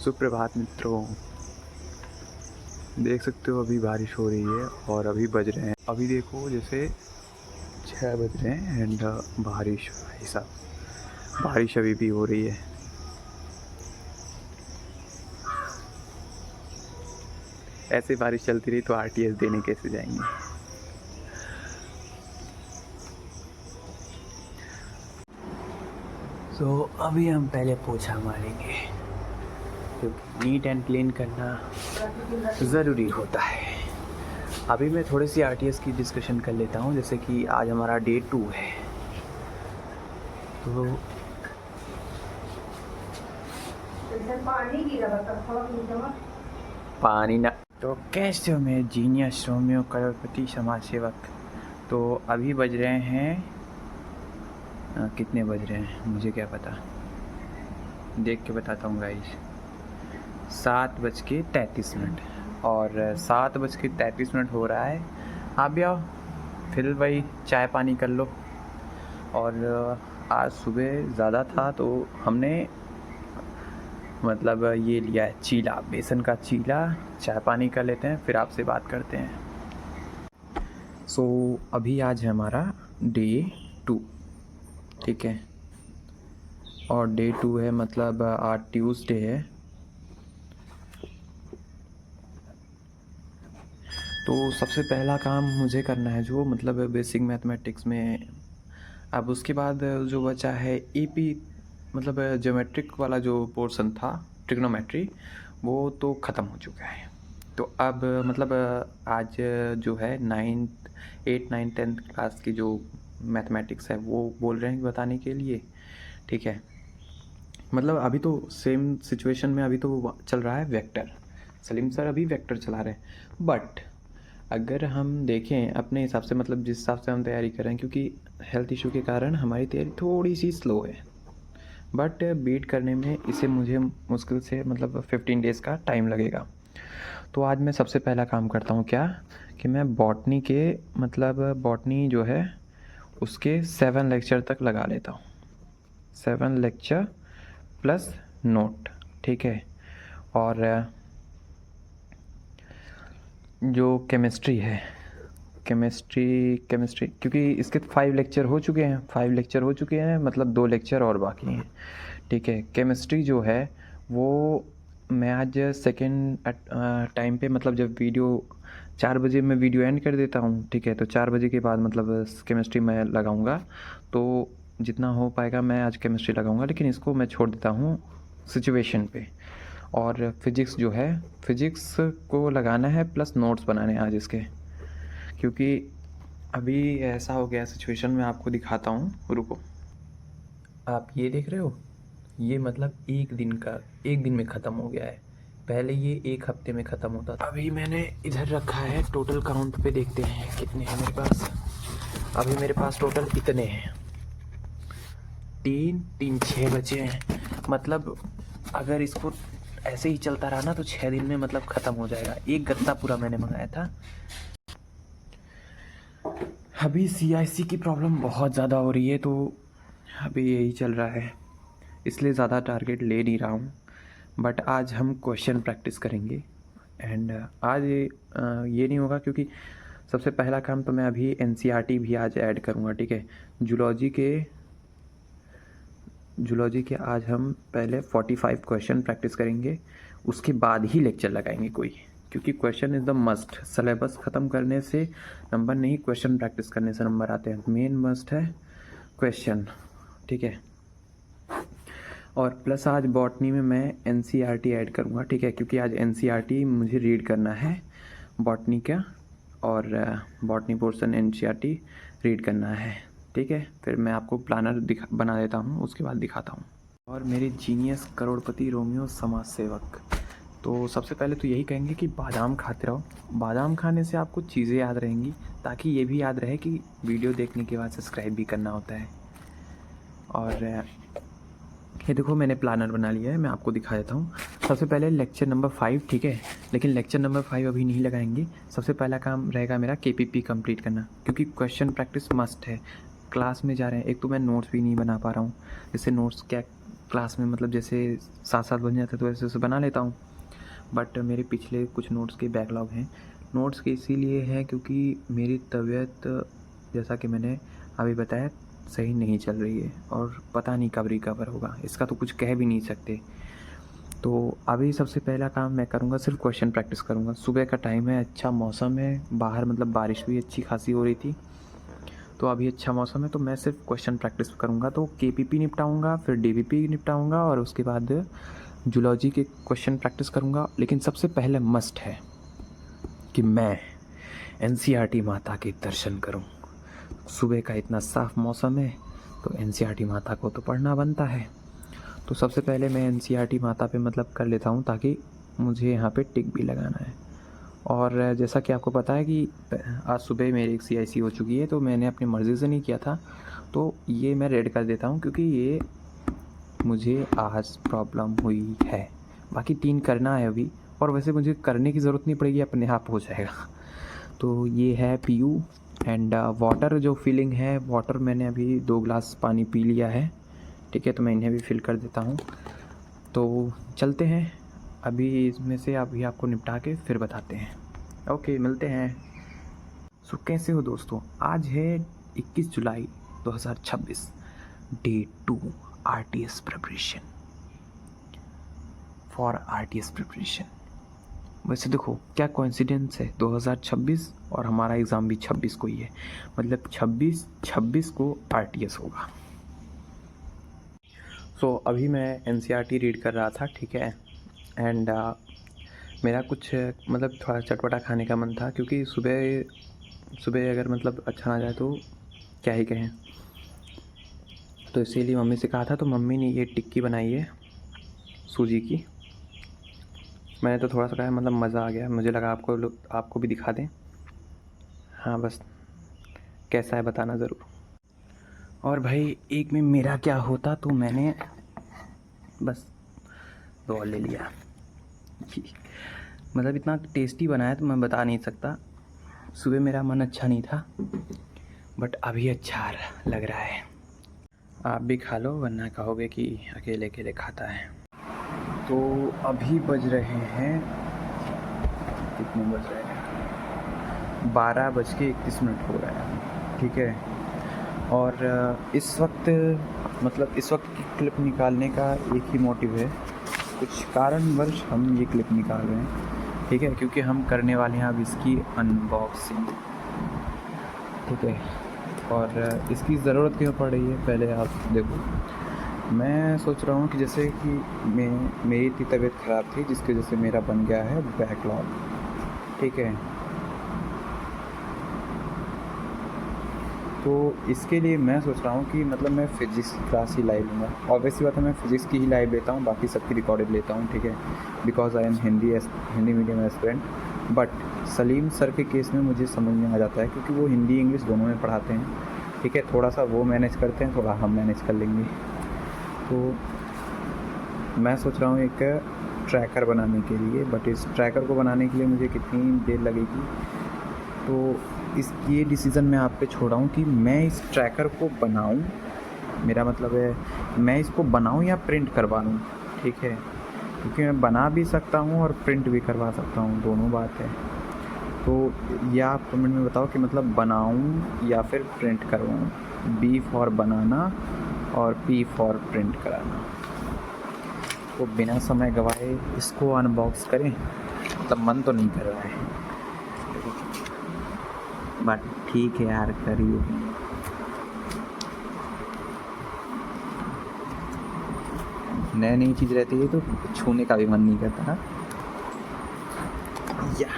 सुप्रभात मित्रों। देख सकते हो अभी बारिश हो रही है और अभी बज रहे हैं, अभी देखो जैसे 6 बज रहे हैं एंड बारिश, भाई साहब बारिश अभी भी हो रही है। ऐसे बारिश चलती रही तो आरटीएस देने कैसे जाएंगे। तो अभी हम पहले पोछा मारेंगे क्योंकि नीट एंड क्लीन करना ज़रूरी होता है। अभी मैं थोड़ी सी आरटीएस की डिस्कशन कर लेता हूँ, जैसे कि आज हमारा डे 2 है। तो पानी ना तो कैसे हो मेरे जीनियस रोमियो करोड़पति समाज सेवक। तो अभी बज रहे हैं कितने बज रहे हैं मुझे क्या पता, देख के बताता हूँ गाइस। 7:33 और 7:33 हो रहा है। आप भी आओ, फिर वही चाय पानी कर लो। और आज सुबह ज़्यादा था तो हमने मतलब ये लिया है चीला, बेसन का चीला। चाय पानी कर लेते हैं फिर आपसे बात करते हैं। सो अभी आज है हमारा डे 2, ठीक है। और डे 2 है मतलब आज ट्यूसडे है। तो सबसे पहला काम मुझे करना है जो मतलब बेसिक मैथमेटिक्स में। अब उसके बाद जो बचा है एपी मतलब ज्योमेट्रिक वाला जो पोर्शन था, ट्रिग्नोमेट्री, वो तो ख़त्म हो चुका है। तो अब मतलब आज जो है 8, 9, 10 क्लास की जो मैथमेटिक्स है वो बोल रहे हैं बताने के लिए, ठीक है। मतलब अभी तो सेम सिचुएशन में अभी तो चल रहा है वेक्टर। सलीम सर अभी वेक्टर चला रहे हैं, बट अगर हम देखें अपने हिसाब से, मतलब जिस हिसाब से हम तैयारी कर रहे हैं, क्योंकि हेल्थ इशू के कारण हमारी तैयारी थोड़ी सी स्लो है, बट बीट करने में इसे मुझे मुश्किल से मतलब 15 डेज़ का टाइम लगेगा। तो आज मैं सबसे पहला काम करता हूँ क्या कि मैं बॉटनी के मतलब बॉटनी जो है उसके 7 लेक्चर तक लगा लेता हूँ। 7 लेक्चर प्लस नोट, ठीक है। और जो केमिस्ट्री है, केमिस्ट्री क्योंकि इसके 5 लेक्चर हो चुके हैं, 5 लेक्चर हो चुके हैं, मतलब 2 लेक्चर और बाकी हैं, ठीक है। केमिस्ट्री जो है वो मैं आज सेकेंड टाइम पे मतलब जब वीडियो 4 बजे मैं वीडियो एंड कर देता हूँ, ठीक है। तो 4 बजे के बाद मतलब केमिस्ट्री मैं लगाऊंगा, तो जितना हो पाएगा मैं आज केमिस्ट्री लगाऊंगा, लेकिन इसको मैं छोड़ देता हूँ सिचुएशन पे। और फिज़िक्स जो है, फिज़िक्स को लगाना है प्लस नोट्स बनाने हैं आज इसके, क्योंकि अभी ऐसा हो गया सिचुएशन में। आपको दिखाता हूँ, रुको। आप ये देख रहे हो, ये मतलब एक दिन में ख़त्म हो गया है। पहले ये एक हफ्ते में ख़त्म होता था। अभी मैंने इधर रखा है, टोटल काउंट पे देखते हैं कितने हैं मेरे पास। अभी मेरे पास टोटल इतने हैं, 6 बचे हैं। मतलब अगर इसको ऐसे ही चलता रहा ना तो 6 दिन में मतलब ख़त्म हो जाएगा। एक गत्ता पूरा मैंने मंगाया था। अभी CIC की प्रॉब्लम बहुत ज़्यादा हो रही है, तो अभी यही चल रहा है, इसलिए ज़्यादा टारगेट ले नहीं रहा हूँ। बट आज हम क्वेश्चन प्रैक्टिस करेंगे एंड आज ये नहीं होगा, क्योंकि सबसे पहला काम तो मैं अभी NCERT भी आज ऐड करूँगा, ठीक है। जूलॉजी के आज हम पहले 45 क्वेश्चन प्रैक्टिस करेंगे, उसके बाद ही लेक्चर लगाएंगे कोई, क्योंकि question is the must. Syllabus ख़त्म करने से नंबर नहीं, क्वेश्चन प्रैक्टिस करने से नंबर आते हैं। मेन मस्ट है क्वेश्चन, ठीक है। और प्लस आज बॉटनी में मैं NCERT ऐड करूँगा, ठीक है, क्योंकि आज NCERT मुझे रीड करना है बॉटनी का, और बॉटनी पोर्शन NCERT रीड करना है, ठीक है। फिर मैं आपको प्लानर बना देता हूँ, उसके बाद दिखाता हूँ। और मेरे जीनियस करोड़पति रोमियो समाज सेवक, तो सबसे पहले तो यही कहेंगे कि बादाम खाते रहो। बादाम खाने से आपको चीज़ें याद रहेंगी, ताकि ये भी याद रहे कि वीडियो देखने के बाद सब्सक्राइब भी करना होता है। और ये देखो मैंने प्लानर बना लिया है, मैं आपको दिखा देता हूँ। सबसे पहले लेक्चर नंबर 5, ठीक है, लेकिन लेक्चर नंबर 5 अभी नहीं लगाएंगे। सबसे पहला काम रहेगा मेरा KPP कंप्लीट करना, क्योंकि क्वेश्चन प्रैक्टिस मस्ट है। क्लास में जा रहे हैं, एक तो मैं नोट्स भी नहीं बना पा रहा हूँ, जैसे नोट्स क्या क्लास में मतलब जैसे साथ साथ बन जाते तो ऐसे ऐसे बना लेता हूँ। बट मेरे पिछले कुछ नोट्स के बैकलॉग हैं। नोट्स के इसीलिए है क्योंकि मेरी तबीयत, जैसा कि मैंने अभी बताया, सही नहीं चल रही है और पता नहीं कब रिकवर होगा, इसका तो कुछ कह भी नहीं सकते। तो अभी सबसे पहला काम मैं करूँगा, सिर्फ क्वेश्चन प्रैक्टिस करूँगा। सुबह का टाइम है, अच्छा मौसम है, बाहर मतलब बारिश भी अच्छी खासी हो रही थी, तो अभी अच्छा मौसम है, तो मैं सिर्फ क्वेश्चन प्रैक्टिस करूँगा। तो केपीपी निपटाऊँगा, फिर डीवीपी निपटाऊँगा और उसके बाद जूलॉजी के क्वेश्चन प्रैक्टिस करूँगा। लेकिन सबसे पहले मस्ट है कि मैं एनसीईआरटी माता के दर्शन करूँ। सुबह का इतना साफ मौसम है तो एनसीईआरटी माता को तो पढ़ना बनता है। तो सबसे पहले मैं एनसीईआरटी माता पे मतलब कर लेता हूँ, ताकि मुझे यहाँ पे टिक भी लगाना है। और जैसा कि आपको पता है कि आज सुबह मेरी एक CIC हो चुकी है, तो मैंने अपनी मर्ज़ी से नहीं किया था, तो ये मैं रेड कर देता हूँ क्योंकि ये मुझे आज प्रॉब्लम हुई है। बाकी 3 करना है अभी, और वैसे मुझे करने की ज़रूरत नहीं पड़ेगी, अपने आप हो जाएगा। तो ये है PU एंड वाटर। जो फिलिंग है, वाटर मैंने अभी 2 ग्लास पानी पी लिया है, ठीक है, तो मैं इन्हें भी फिल कर देता हूँ। तो चलते हैं, अभी इसमें से अभी आपको निपटा के फिर बताते हैं। ओके, मिलते हैं। सो कैसे हो दोस्तों? आज है 21 जुलाई 2026, day 2 RTS preparation, for RTS preparation. वैसे देखो क्या कोइंसिडेंस है, 2026 और हमारा एग्ज़ाम भी 26 को ही है, मतलब 26 को RTS होगा। सो अभी मैं NCERT रीड कर रहा था, ठीक है, एंड मेरा कुछ मतलब थोड़ा चटपटा खाने का मन था, क्योंकि सुबह अगर मतलब अच्छा ना जाए तो क्या ही कहें। तो इसीलिए मम्मी से कहा था, तो मम्मी ने ये टिक्की बनाई है सूजी की। मैंने तो थोड़ा सा खाया, मतलब मज़ा आ गया, मुझे लगा आपको भी दिखा दें। हाँ, बस कैसा है बताना ज़रूर। और भाई एक में मेरा क्या होता, तो मैंने बस 2 और ले लिया। मतलब इतना टेस्टी बनाया तो मैं बता नहीं सकता। सुबह मेरा मन अच्छा नहीं था, बट अभी अच्छा लग रहा है। आप भी खा लो, वरना कहोगे कि अकेले अकेले खाता है। तो अभी बज रहे हैं, कितने बज रहे हैं? 12:31 हो रहा है, ठीक है। और इस वक्त की क्लिप निकालने का एक ही मोटिव है, कुछ कारणवश हम ये क्लिप निकाल रहे हैं, ठीक है, क्योंकि हम करने वाले हैं अब इसकी अनबॉक्सिंग, ठीक है। और इसकी ज़रूरत क्यों पड़ रही है, पहले आप देखो। मैं सोच रहा हूँ कि जैसे कि मेरी इतनी तबीयत ख़राब थी, जिसकी वजह से मेरा बन गया है बैकलॉग, ठीक है। तो इसके लिए मैं सोच रहा हूँ कि मतलब मैं फ़िज़िक्स की क्लास ही लाइव लूँगा। ऑब्वियसली बात है, मैं फ़िज़िक्स की ही लाइव लेता हूँ, बाकी सबकी रिकॉर्डेड लेता हूँ, ठीक है, because I am Hindi medium aspirant. But Salim sir के केस में मुझे समझ में आ जाता है, क्योंकि वो हिंदी इंग्लिश दोनों में पढ़ाते हैं, ठीक है। थोड़ा सा वो मैनेज करते हैं, थोड़ा हम मैनेज कर लेंगे। तो मैं सोच रहा हूँ एक ट्रैकर बनाने के लिए, बट इस ट्रैकर को बनाने के लिए मुझे कितनी देर लगेगी, तो ये डिसीज़न मैं आप पे छोड़ा हूँ कि मैं इस ट्रैकर को बनाऊँ। मेरा मतलब है मैं इसको बनाऊँ या प्रिंट करवा लूँ, ठीक है, क्योंकि मैं बना भी सकता हूँ और प्रिंट भी करवा सकता हूँ, दोनों बात है। तो या आप कमेंट में बताओ कि मतलब बनाऊँ या फिर प्रिंट करवाऊँ। B फॉर बनाना और P फॉर प्रिंट कराना। तो बिना समय गवाए इसको अनबॉक्स करें, मतलब मन तो नहीं कर रहा है, बट ठीक है यार, करिए। नई चीज़ रहती है तो छूने का भी मन नहीं करता ना। या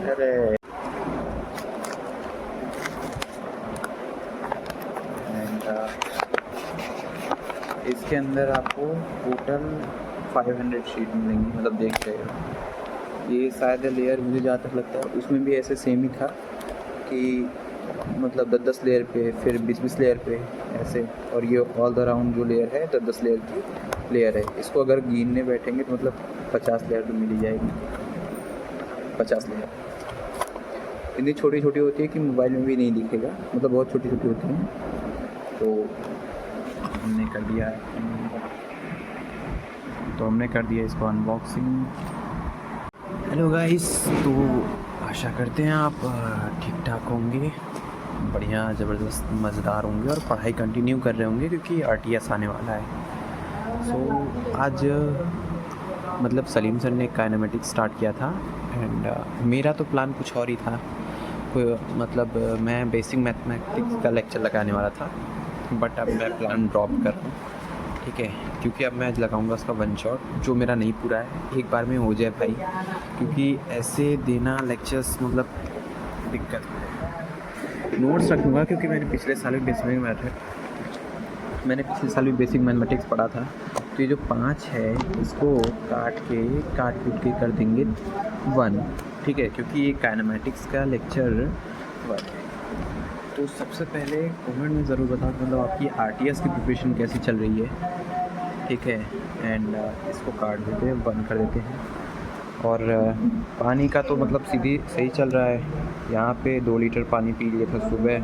अरे इस इसके अंदर आपको टोटल 500 शीट मिलेंगी, मतलब देख रहे हो। ये शायद लेयर, मुझे जहाँ तक लगता है उसमें भी ऐसे सेम ही था कि मतलब 10-10 लेयर पे, फिर 20-20 लेयर पे ऐसे, और ये ऑल द राउंड जो लेयर है 10-10 लेयर की लेयर है। इसको अगर गिनने बैठेंगे तो मतलब 50 लेयर तो मिल ही जाएगी, 50 लेयर। इतनी छोटी छोटी होती है कि मोबाइल में भी नहीं दिखेगा, मतलब बहुत छोटी छोटी होती हैं। तो हमने कर दिया इसको अनबॉक्सिंग। हेलो गाइस, तो आशा करते हैं आप ठीक ठाक होंगे, बढ़िया ज़बरदस्त मज़ेदार होंगे और पढ़ाई कंटिन्यू कर रहे होंगे क्योंकि RTS आने वाला है। सो आज मतलब सलीम सर ने काइनेमेटिक्स स्टार्ट किया था एंड मेरा तो प्लान कुछ और ही था। मतलब मैं बेसिक मैथमेटिक्स का लेक्चर लगाने वाला था, बट अब मैं प्लान ड्रॉप कर रहा हूँ, ठीक है, क्योंकि अब मैं लगाऊंगा उसका वन शॉट, जो मेरा नहीं पूरा है, एक बार में हो जाए भाई, क्योंकि ऐसे देना लेक्चर्स मतलब दिक्कत है। नोट्स रखूँगा क्योंकि मैंने पिछले साल भी बेसिक मैथमेटिक्स पढ़ा था। तो ये जो 5 है इसको काट कूट के कर देंगे 1, ठीक है, क्योंकि ये काइनेमेटिक्स का लेक्चर 1 है। तो सबसे पहले कमेंट में ज़रूर बताओ मतलब आपकी RTS की प्रिपरेशन कैसी चल रही है, ठीक है। एंड इसको काट देते हैं, बंद कर देते हैं। और पानी का तो मतलब सीधी सही चल रहा है। यहाँ पे 2 लीटर पानी पी लिया था सुबह,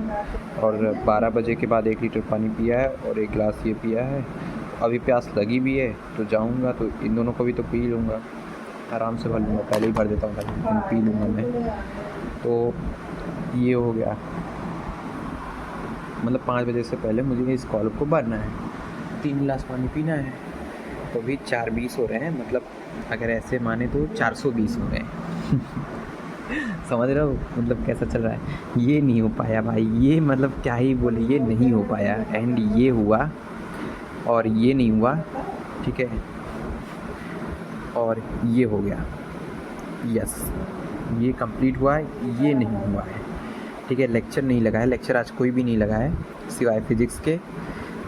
और 12 बजे के बाद 1 लीटर पानी पिया है और 1 गिलास ये पिया है। अभी प्यास लगी भी है तो जाऊँगा तो इन दोनों को भी तो पी लूँगा, आराम से भर लूँगा, पहले ही भर देता हूँ ताकि पी लूँगा मैं। तो ये हो गया, मतलब 5 बजे से पहले मुझे इस कॉल को भरना है, 3 गिलास पानी पीना है। तो भी 420 हो रहे हैं, मतलब अगर ऐसे माने तो 420 हो रहे हैं। समझ रहे हो मतलब कैसा चल रहा है। ये नहीं हो पाया भाई, ये मतलब क्या ही बोले, ये नहीं हो पाया। एंड ये हुआ और ये नहीं हुआ, ठीक है, और ये हो गया, यस, ये कंप्लीट हुआ है, ये नहीं हुआ है, ठीक है। लेक्चर नहीं लगा है, लेक्चर आज कोई भी नहीं लगा है सिवाय फिज़िक्स के।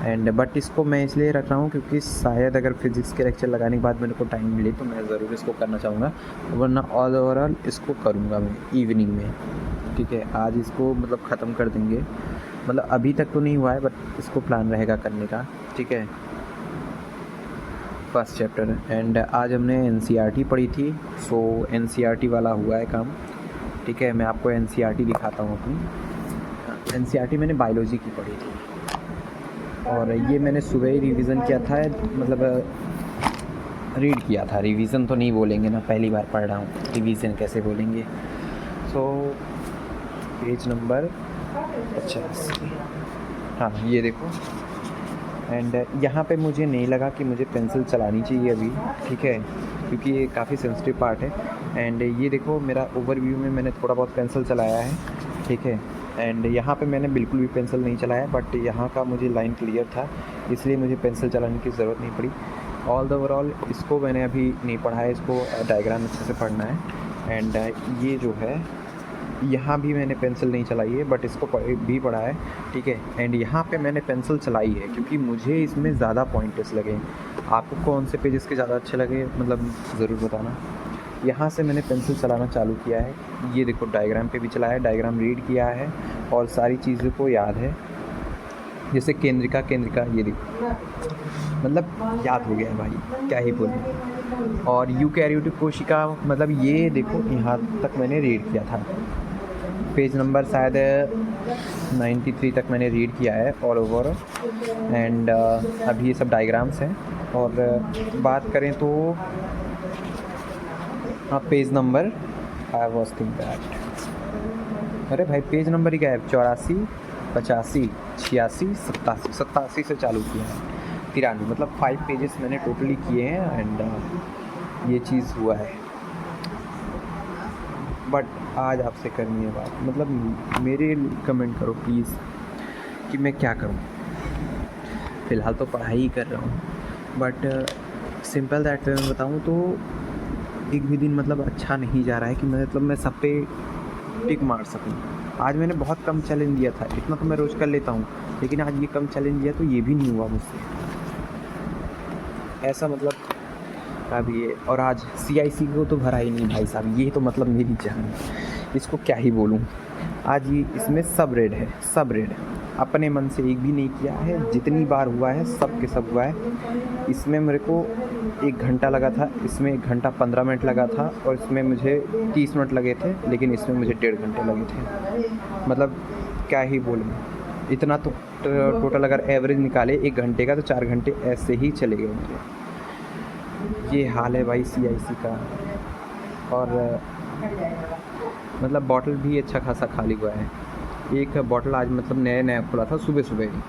एंड बट इसको मैं इसलिए रख रहा हूँ क्योंकि शायद अगर फिज़िक्स के लेक्चर लगाने के बाद मेरे को टाइम मिले तो मैं ज़रूर इसको करना चाहूँगा, वरना ऑल ओवरऑल इसको करूँगा मैं इवनिंग में, ठीक है। आज इसको मतलब ख़त्म कर देंगे, मतलब अभी तक तो नहीं हुआ है बट इसको प्लान रहेगा करने का, ठीक है, फर्स्ट चैप्टर। एंड आज हमने NCERT पढ़ी थी, सो NCERT वाला हुआ है काम, ठीक है। मैं आपको NCERT दिखाता हूँ अपनी। NCERT मैंने बायोलॉजी की पढ़ी थी और ये मैंने सुबह ही रिवीज़न किया था, मतलब रीड किया था। रिवीज़न तो नहीं बोलेंगे ना, पहली बार पढ़ रहा हूँ, रिवीज़न कैसे बोलेंगे। सो पेज नंबर 50, हाँ ये देखो। एंड यहाँ पे मुझे नहीं लगा कि मुझे पेंसिल चलानी चाहिए अभी, ठीक है, क्योंकि ये काफ़ी सेंसिटिव पार्ट है। एंड ये देखो मेरा ओवरव्यू में मैंने थोड़ा बहुत पेंसिल चलाया है, ठीक है। एंड यहाँ पे मैंने बिल्कुल भी पेंसिल नहीं चलाया, बट यहाँ का मुझे लाइन क्लियर था, इसलिए मुझे पेंसिल चलाने की ज़रूरत नहीं पड़ी। ऑल द ओवरऑल इसको मैंने अभी नहीं पढ़ा है, इसको डायग्राम अच्छे से पढ़ना है। एंड ये जो है यहाँ भी मैंने पेंसिल नहीं चलाई है, बट इसको भी पढ़ा है, ठीक है। एंड यहाँ पे मैंने पेंसिल चलाई है क्योंकि मुझे इसमें ज़्यादा पॉइंट्स लगे। आपको कौन से पेजेस के ज़्यादा अच्छे लगे मतलब ज़रूर बताना। यहाँ से मैंने पेंसिल चलाना चालू किया है, ये देखो डायग्राम पे भी चलाया है, डायग्राम रीड किया है और सारी चीज़ों को याद है, जैसे केंद्रिका ये देखो, मतलब याद हो गया है भाई, क्या ही बोले। और यूकैरियोटिक कोशिका, मतलब ये देखो यहाँ तक मैंने रीड किया था, पेज नंबर शायद 93 तक मैंने रीड किया है ऑल ओवर। एंड अभी ये सब डायग्राम्स हैं। और बात करें तो हाँ, page number I was think that, अरे भाई पेज नंबर ही क्या है, 84, 85, 86, 87 से चालू किया है, 93, मतलब 5 पेजेस मैंने टोटली किए हैं। एंड ये चीज़ हुआ है, बट आज आपसे करनी है बात, मतलब मेरे कमेंट करो प्लीज़ कि मैं क्या करूं। फ़िलहाल तो पढ़ाई ही कर रहा हूँ, बट सिंपल दैट वे मैं बताऊँ तो एक भी दिन मतलब अच्छा नहीं जा रहा है कि मतलब मैं सब पे टिक मार सकूं। आज मैंने बहुत कम चैलेंज दिया था, इतना तो मैं रोज़ कर लेता हूँ, लेकिन आज ये कम चैलेंज दिया तो ये भी नहीं हुआ मुझसे। ऐसा मतलब अभी ये, और आज CIC को तो भरा ही नहीं भाई साहब, ये तो मतलब मेरी जान, इसको क्या ही बोलूँ। आज ये इसमें सब रेड है, सब रेड। अपने मन से एक भी नहीं किया है, जितनी बार हुआ है सब के सब हुआ है। इसमें मेरे को 1 घंटा लगा था, इसमें 1 घंटा 15 मिनट लगा था, और इसमें मुझे 30 मिनट लगे थे, लेकिन इसमें मुझे 1.5 घंटे लगे थे। मतलब क्या ही बोलूँ, इतना तो टोटल अगर एवरेज निकाले 1 घंटे का तो 4 घंटे ऐसे ही चले गए मुझे। ये हाल है भाई CIC का। और मतलब बॉटल भी अच्छा खासा खाली हुआ है। एक बॉटल आज मतलब नया खुला था सुबह सुबह ही,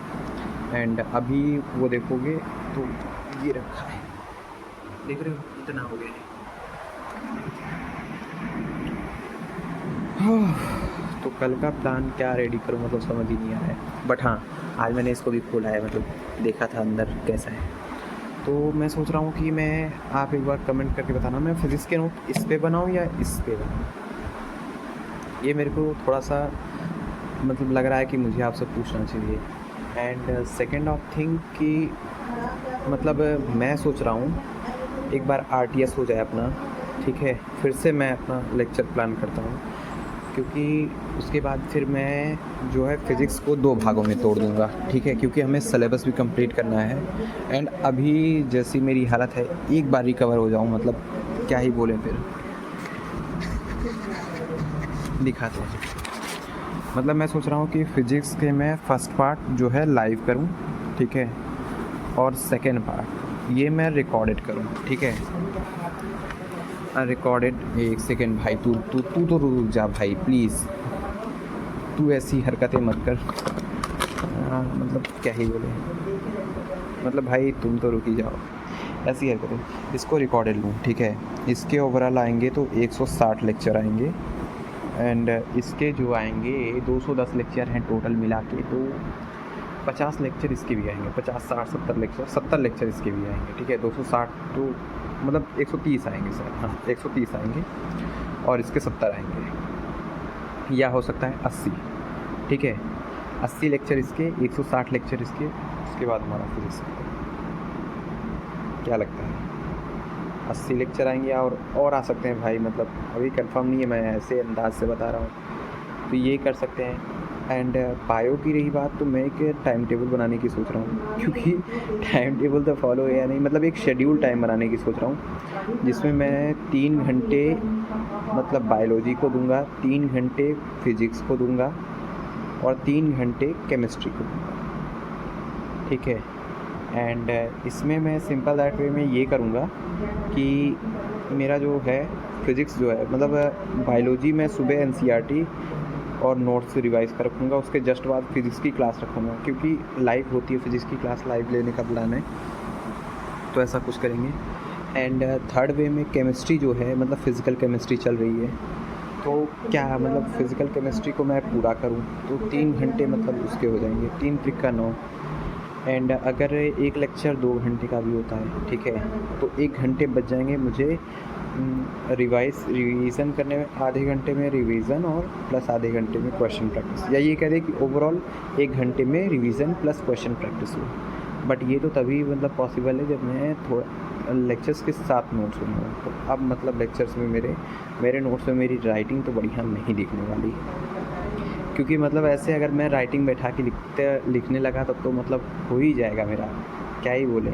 एंड अभी वो देखोगे तो ये रखा है, देख रहे हो इतना हो गया है। तो कल का प्लान क्या रेडी करूँ मतलब समझ ही नहीं आ रहा है। बट हाँ, आज मैंने इसको भी खोला है, मतलब देखा था अंदर कैसा है। तो मैं सोच रहा हूँ कि मैं, आप एक बार कमेंट करके बताना, मैं फिज़िक्स के नोट इस पे बनाऊँ या इस पे बनाऊँ। ये मेरे को थोड़ा सा मतलब लग रहा है कि मुझे आपसे पूछना चाहिए। एंड सेकेंड ऑफ थिंग कि मतलब मैं सोच रहा हूँ एक बार RTS हो जाए अपना, ठीक है, फिर से मैं अपना लेक्चर प्लान करता हूँ, क्योंकि उसके बाद फिर मैं जो है फ़िज़िक्स को 2 भागों में तोड़ दूँगा, ठीक है, क्योंकि हमें सिलेबस भी कंप्लीट करना है। एंड अभी जैसी मेरी हालत है, एक बार रिकवर हो जाऊँ, मतलब क्या ही बोलें फिर, दिखाते हैं। मतलब मैं सोच रहा हूँ कि फ़िज़िक्स के मैं फ़र्स्ट पार्ट जो है लाइव करूँ, ठीक है, और सेकेंड पार्ट ये मैं रिकॉर्डेड करूँ, ठीक है। रिकॉर्डेड, एक सेकेंड भाई, तू तू तू तो रुक जा भाई प्लीज़, तू ऐसी हरकतें मत कर। मतलब क्या ही बोले, मतलब भाई तुम तो रुक ही जाओ, ऐसी हरकतें। इसको रिकॉर्डेड लूँ, ठीक है। इसके ओवरऑल आएंगे तो 160 लेक्चर आएंगे, एंड इसके जो आएंगे 210 लेक्चर हैं टोटल मिला के, तो 50 लेक्चर इसके भी आएंगे, 50 60 70 लेक्चर, 70 लेक्चर इसके भी आएंगे, ठीक है। 260 तो मतलब 130 आएंगे सर, हाँ 130 आएंगे, और इसके 70 आएंगे, या हो सकता है 80, ठीक है। 80 लेक्चर इसके, 160 लेक्चर इसके, उसके बाद हमारा फिजिक्स। क्या लगता है 80 लेक्चर आएंगे, और आ सकते हैं भाई, मतलब अभी कंफर्म नहीं है, मैं ऐसे अंदाज से बता रहा हूँ, तो ये कर सकते हैं। एंड बायो की रही बात, तो मैं एक टाइम टेबल बनाने की सोच रहा हूँ, क्योंकि टाइम टेबल तो फॉलो है या नहीं, मतलब एक शेड्यूल टाइम बनाने की सोच रहा हूँ, जिसमें मैं 3 घंटे मतलब बायोलॉजी को दूंगा, 3 घंटे फिज़िक्स को दूंगा, और 3 घंटे केमिस्ट्री को दूंगा, ठीक है। एंड इसमें मैं सिंपल दैट वे में ये करूँगा कि मेरा जो है फिज़िक्स जो है, मतलब बायोलॉजी में सुबह NCERT और नोट्स से रिवाइज़ कर रखूँगा, उसके जस्ट बाद फिज़िक्स की क्लास रखूँगा, क्योंकि लाइव होती है फिज़िक्स की क्लास, लाइव लेने का प्लान है, तो ऐसा कुछ करेंगे। एंड थर्ड वे में केमिस्ट्री जो है, मतलब फ़िज़िकल केमिस्ट्री चल रही है, तो क्या मतलब फ़िज़िकल केमिस्ट्री को मैं पूरा करूँ तो 3 घंटे मतलब उसके हो जाएंगे, 3 त्रिक का 9। एंड अगर एक लेक्चर 2 घंटे का भी होता है, ठीक है, तो 1 घंटे बच जाएंगे मुझे रिवीज़न करने में, आधे घंटे में रिवीज़न और प्लस आधे घंटे में क्वेश्चन प्रैक्टिस, या ये कह दें कि ओवरऑल 1 घंटे में रिवीज़न प्लस क्वेश्चन प्रैक्टिस हो। बट ये तो तभी मतलब पॉसिबल है जब मैं थोड़ा लेक्चर्स के साथ नोट्स बनाऊँ। तो अब मतलब लेक्चर्स में मेरे नोट्स में मेरी राइटिंग तो बढ़िया नहीं दिखने वाली, क्योंकि मतलब ऐसे अगर मैं राइटिंग बैठा के लिखने लगा तब तो मतलब हो ही जाएगा मेरा, क्या ही बोले।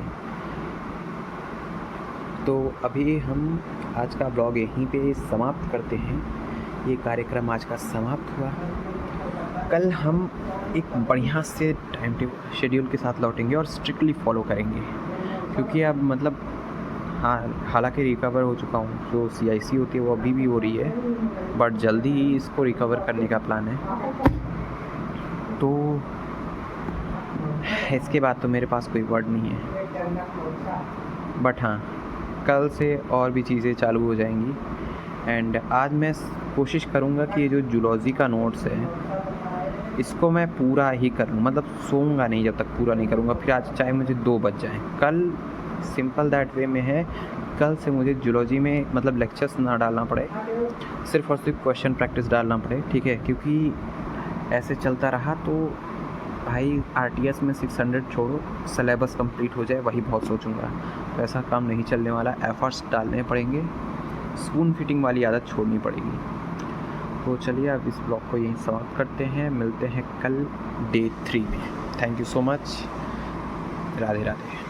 तो अभी हम आज का ब्लॉग यहीं पे समाप्त करते हैं, ये कार्यक्रम आज का समाप्त हुआ। कल हम एक बढ़िया से टाइम टेबल शेड्यूल के साथ लौटेंगे और स्ट्रिक्टली फॉलो करेंगे, क्योंकि अब मतलब हाँ, हालांकि रिकवर हो चुका हूँ, जो CIC होती है वो अभी भी हो रही है, बट जल्दी ही इसको रिकवर करने का प्लान है। तो इसके बाद तो मेरे पास कोई वर्ड नहीं है, बट हाँ कल से और भी चीज़ें चालू हो जाएंगी। एंड आज मैं कोशिश करूँगा कि ये जो जूलॉजी का नोट्स है इसको मैं पूरा ही करूँ, मतलब सोऊंगा नहीं जब तक पूरा नहीं करूँगा, फिर आज चाहे मुझे 2 बज जाएँ। कल सिंपल दैट वे में है, कल से मुझे जूलॉजी में मतलब लेक्चर्स ना डालना पड़े, सिर्फ और सिर्फ क्वेश्चन प्रैक्टिस डालना पड़े, ठीक है, क्योंकि ऐसे चलता रहा तो भाई आरटीएस में 600 छोड़ो, सिलेबस कंप्लीट हो जाए वही बहुत सोचूंगा। तो ऐसा काम नहीं चलने वाला, एफर्ट्स डालने पड़ेंगे, स्पून फिटिंग वाली आदत छोड़नी पड़ेगी। तो चलिए अब इस ब्लॉग को यहीं समाप्त करते हैं, मिलते हैं कल डे 3 में। Thank you so much, Radhe Radhe.